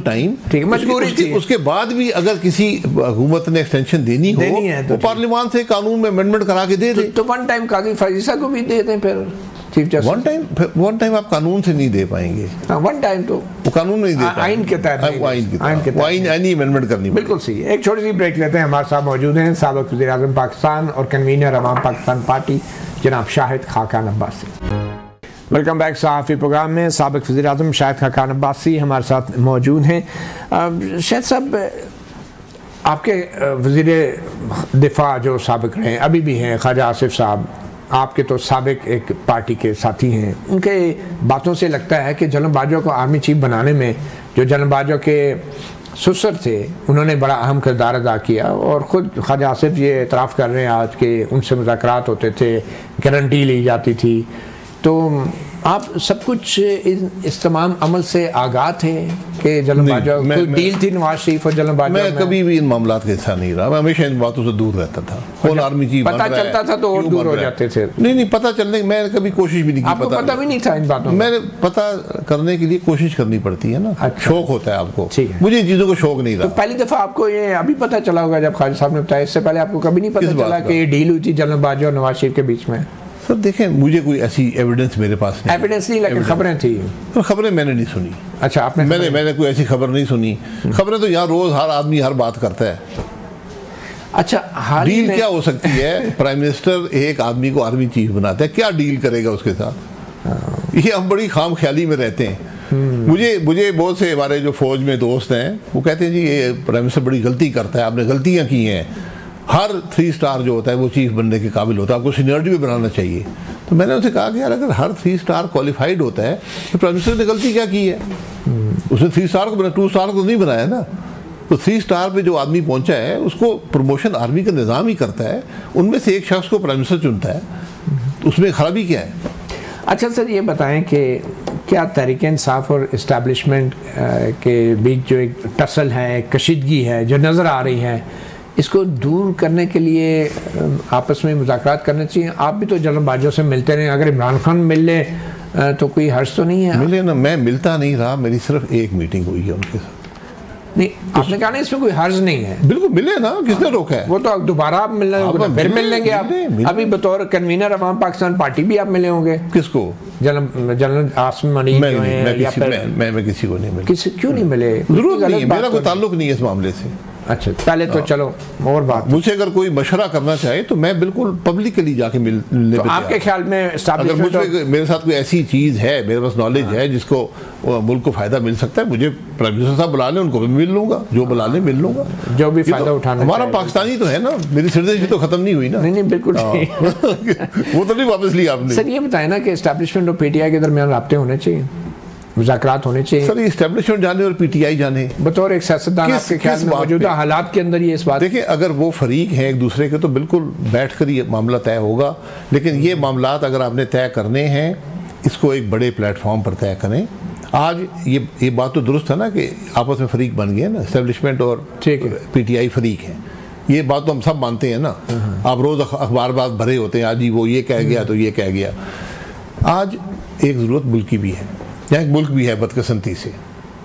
टाइम, ठीक है, मजबूरी थी। उसके बाद भी अगर किसी हुकूमत ने एक्सटेंशन देनी हो तो पार्लियामान से कानून में अमेंडमेंट करा के दे दे। तो वन टाइम काजी फाजिसा को भी दे दें फिर चीफ जस्टिस। वन टाइम आप कानून से नहीं दे पाएंगे। वन टाइम तो वो कानून नहीं दे पाएंगे, आइन के तहत आइनी अमेंडमेंट करनी। बिल्कुल सही है। एक छोटी सी ब्रेक लेते हैं। हमारे साथ मौजूद हैं साबिक वज़ीर आज़म पाकिस्तान और कन्वीनर अवाम पाकिस्तान पार्टी जनाब शाहिद खाकान अब्बासी। वेलकम बैक सहाफ़ी प्रोग्राम में। साबिक वज़ीर आज़म शाहिद खाकान अब्बासी हमारे साथ मौजूद हैं। शाहिद साहब, आपके वज़ीर दिफा जो साबिक रहे, अभी भी हैं, ख्वाजा आसिफ साहब, आपके तो साबिक एक पार्टी के साथी हैं, उनके बातों से लगता है कि जनरल बाजवा को आर्मी चीफ बनाने में जो जनरल बाजवा के ससुर थे उन्होंने बड़ा अहम किरदार अदा किया, और ख़ुद ख्वाजा आसिफ ये एतराफ़ कर रहे हैं आज के उनसे मुज़ाकरात होते थे, गारंटी ली जाती थी। तो आप सब कुछ इस तमाम अमल से आगाह थे कि जनरल बाजवा कोई डील थी नवाज शरीफ और जनरल बाजवा? मैं कभी भी इन मामलात का हिस्सा नहीं रहा, मैं हमेशा इन बातों से दूर रहता था। कौन आर्मी चीफ पता चलता था तो और दूर हो जाते थे? नहीं, पता चलने की मैं कभी कोशिश भी नहीं की। आपको पता भी नहीं था इन बातों? मैंने पता करने के लिए कोशिश करनी पड़ती है ना। शौक होता है आपको, मुझे इन चीज़ों को शौक नहीं रहा। तो पहली दफ़ा आपको ये अभी पता चला होगा जब ख्वाजा साहब ने बताया, इससे पहले आपको कभी नहीं पता चला कि ये डील हुई थी जनरल बाजवा और नवाज शरीफ के बीच में? सर देखें, मुझे कोई ऐसी एविडेंस मेरे पास नहीं। एविडेंस नहीं, लेकिन खबरें थी। तो खबरें मैंने नहीं सुनी। अच्छा, आपने? मैंने कोई ऐसी खबर नहीं सुनी। खबरें तो यहाँ रोज हर आदमी हर बात करता है। अच्छा, डील क्या हो सकती है? प्राइम मिनिस्टर एक आदमी को आर्मी चीफ बनाता है, क्या डील करेगा उसके साथ? ये हम बड़ी खाम ख्याली में रहते हैं। मुझे बहुत से हमारे जो फौज में दोस्त हैं वो कहते हैं जी ये प्राइम मिनिस्टर बड़ी गलती करता है, आपने गलतियाँ की हैं। हर 3 स्टार जो होता है वो चीफ बनने के काबिल होता है, आपको सीनियरिटी भी बनाना चाहिए। तो मैंने उनसे कहा कि यार अगर हर 3 स्टार क्वालिफाइड होता है तो प्राइम मिनिस्टर ने गलती क्या की है? उसने 3 स्टार को बना, 2 स्टार को नहीं बनाया ना। तो 3 स्टार पे जो आदमी पहुंचा है उसको प्रमोशन आर्मी का निज़ाम ही करता है, उनमें से एक शख्स को प्राइम मिनिस्टर चुनता है, तो उसमें खराबी क्या है? अच्छा सर, ये बताएं कि क्या तहरीक इंसाफ और इस्टेब्लिशमेंट के बीच जो एक टसल है, कशीदगी है जो नज़र आ रही है, इसको दूर करने के लिए आपस में मुज़ाकरात करने चाहिए? आप भी तो जनरल बाजवा से मिलते रहे, अगर इमरान खान मिल ले तो कोई हर्ज तो नहीं है? मिले ना, मैं मिलता नहीं रहा, मेरी सिर्फ एक मीटिंग हुई है उनके साथ। नहीं, आपने कहा ना इसमें कोई हर्ज नहीं है। बिल्कुल मिले ना, किसने रोका है? वो तो दोबारा आप मिलने होंगे, फिर मिल लेंगे आप। अभी बतौर कन्वीनर अवाम पाकिस्तान पार्टी भी आप मिले होंगे। किसको? General Asim money. मैं किसी को नहीं मिले। क्यों नहीं मिले? जरूरत नहीं है, मेरा कोई ताल्लुक नहीं है इस मामले से। अच्छा, पहले तो चलो और बात, मुझसे अगर कोई मशवरा करना चाहे तो मैं बिल्कुल पब्लिकली जाके मिलने तो आपके ख्याल में अगर मुझे मेरे साथ कोई ऐसी चीज़ है, मेरे पास नॉलेज है जिसको मुल्क को फ़ायदा मिल सकता है, मुझे प्राइम मिनिस्टर साहब बुला लें, उनको भी मिल लूँगा, जो बुला लें मिल लूँगा, जो भी फ़ायदा उठाना। हमारा पाकिस्तानी तो है ना, मेरी सिटीजनशिप तो ख़त्म नहीं हुई ना। नहीं बिल्कुल वो तो नहीं वापस लिया आपने। सर ये बताए ना कि एस्टैब्लिशमेंट और PTI के दरमियान राब्ते होने चाहिए, मुज़ाकरात होने चाहिए। सर एस्टैब्लिशमेंट जाने और PTI जाने, बतौर एक सियासतदान आपके ख्याल में मौजूदा हालात के अंदर ये इस बात, देखिए अगर वो फरीक हैं एक दूसरे के तो बिल्कुल बैठ कर ये मामला तय होगा, लेकिन ये मामलात अगर आपने तय करने हैं इसको एक बड़े प्लेटफॉर्म पर तय करें। आज ये बात तो दुरुस्त है ना कि आपस में फरीक बन गए ना, एस्टैब्लिशमेंट और PTI फरीक हैं, ये बात तो हम सब मानते हैं ना। आप रोज़ अखबार बात भरे होते हैं, आज ही वो ये कह गया तो ये कह गया। आज एक ज़रूरत मुल्क की भी है, यहाँ एक मुल्क भी है बदकिस्मती से,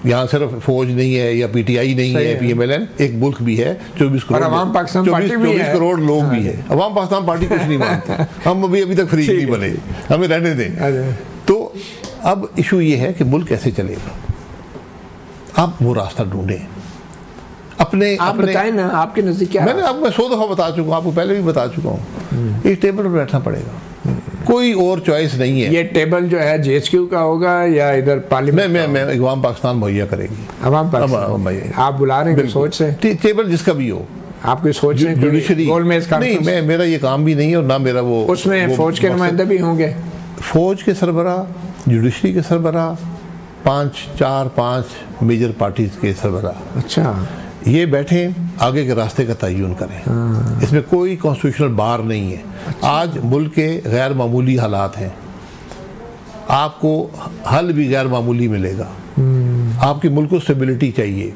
यहाँ सिर्फ फौज नहीं है या PTI नहीं है, PMLN, एक मुल्क भी है, 24 करोड़ अवाम पाकिस्तान पार्टी भी है, 24 करोड़ लोग भी है। अवाम पाकिस्तान पार्टी कुछ नहीं मानते, हम अभी तक फ्री नहीं बने, हमें रहने दें। तो अब इशू ये है कि मुल्क कैसे चलेगा, आप वो रास्ता ढूंढें अपने। आप बताएं ना, आपके नज़दीक क्या? मैंने आपको 100 दफ़ा बता चुका हूँ, आपको पहले भी बता चुका हूँ, एक टेबल पर बैठना पड़ेगा, कोई और चॉइस नहीं है। ये टेबल जो है JHQ का होगा या इधर पार्लियामेंट? मैं अवाम पाकिस्तान मुहैया करेगी, अवाम पाकिस्तान आप बुला रहे हैं सोच से, टेबल जिसका भी हो, आपकी सोच से जुडिशरी नहीं, मेरा ये काम भी नहीं है और ना मेरा वो, उसमें फौज के नुमाइंदे भी होंगे, फौज के सरबराह, जुडिशरी के सरबराह, 5 मेजर पार्टीज के सरबराह, अच्छा ये बैठे आगे के रास्ते का तयन करें। इसमें कोई कॉन्स्टिट्यूशनल बार नहीं है। अच्छा। आज मुल्क के गैर मामूली हालात हैं, आपको हल भी गैर मामूली मिलेगा। आपके मुल्क को स्टेबिलिटी चाहिए,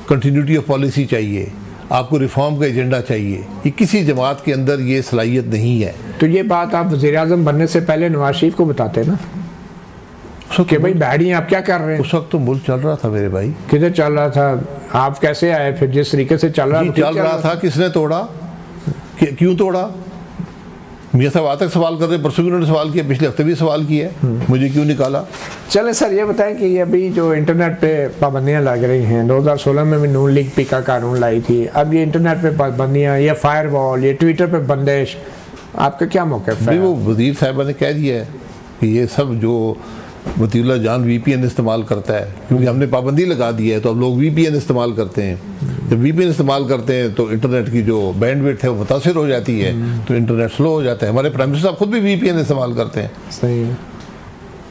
कंटिन्यूटी ऑफ पॉलिसी चाहिए, आपको रिफॉर्म का एजेंडा चाहिए, ये किसी जमात के अंदर ये सलाहियत नहीं है। तो ये बात आप वज़ीर-ए-आज़म बनने से पहले नवाज शरीफ को बताते ना कि भाई बैडी आप क्या कर रहे हैं? उस वक्त तो मुल्क चल रहा था मेरे भाई। किधर चल रहा था? आप कैसे आए फिर? जिस तरीके से चल रहा था किसने तोड़ा, क्यों तोड़ा? मियां साहब आज तक सवाल कर रहे हैं, परसों भी उन्होंने सवाल किया, पिछले हफ्ते भी सवाल किया है, मुझे क्यों निकाला? चले सर ये बताएं कि ये अभी जो इंटरनेट पे पाबंदियां लग रही हैं, 2016 में भी नून लीग पी का कानून लाई थी, अब ये इंटरनेट पे पाबंदियां, ये फायरवॉल, ये ट्विटर पे बंदिश, आपका क्या मौक़िफ़ है? वो वज़ीर साहबा ने कह दिया है कि ये सब जो मतीउल्लाह जान VPN इस्तेमाल करता है, क्योंकि हमने पाबंदी लगा दी है तो अब लोग VPN इस्तेमाल करते हैं। जब VPN इस्तेमाल करते हैं तो इंटरनेट की जो बैंडविड्थ है वो मुतासिर हो जाती है, तो इंटरनेट स्लो हो जाता है। हमारे प्राइम मिनिस्टर साहब खुद भी VPN इस्तेमाल करते हैं। सही है,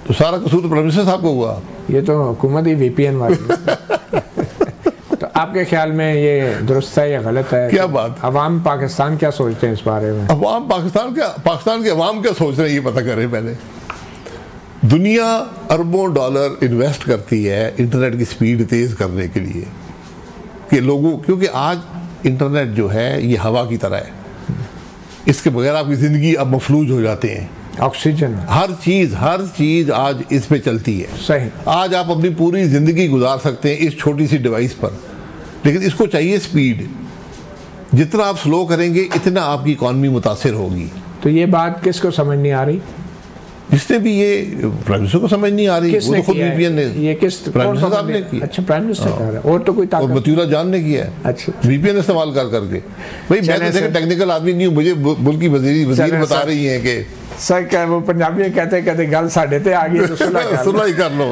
तो सारा कसूर तो प्राइम मिनिस्टर साहब को हुआ। ये तो हुकूमत ही VPN वाली तो आपके ख्याल में ये दुरुस्त है या गलत है? क्या बात? अवाम पाकिस्तान क्या सोचते हैं इस बारे में? अवाम पाकिस्तान के अवाम क्या सोच रहे हैं ये पता करें पहले। दुनिया अरबों डॉलर इन्वेस्ट करती है इंटरनेट की स्पीड तेज़ करने के लिए कि लोगों, क्योंकि आज इंटरनेट जो है ये हवा की तरह है, इसके बगैर आपकी ज़िंदगी अब मफलूज हो जाते हैं। ऑक्सीजन, हर चीज़ आज इस पे चलती है। सही, आज आप अपनी पूरी ज़िंदगी गुजार सकते हैं इस छोटी सी डिवाइस पर, लेकिन इसको चाहिए स्पीड। जितना आप स्लो करेंगे इतना आपकी इकॉनमी मुतासिर होगी। तो ये बात किसको समझ नहीं आ रही? जिसने भी ये प्राइम मिनिस्टर को समझ नहीं आ रही, वो तो खुद VPN ने, ये किस प्राइम मिनिस्टर साहब ने किया। अच्छा, प्राइम मिनिस्टर कर रहा है, और तो कोई ताकत? और मतीउल्लाह जान ने किया है। अच्छा, VPN इस्तेमाल करके। भाई मैं तो देखा टेक्निकल आदमी नहीं हूँ, मुझे मुल्क की वजीर बता रही हैं कि सर क्या वो पंजाबी कहते गल साढ़े ते आ गई तो सुलह ही कर लो।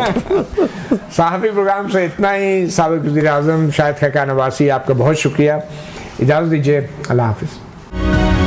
सहाफ़ी प्रोग्राम से इतना ही। साबिक़ वज़ीर-ए-आज़म शाहिद खाकान अब्बासी, आपका बहुत शुक्रिया। इजाज़त दीजिए, अल्लाह हाफ़िज़।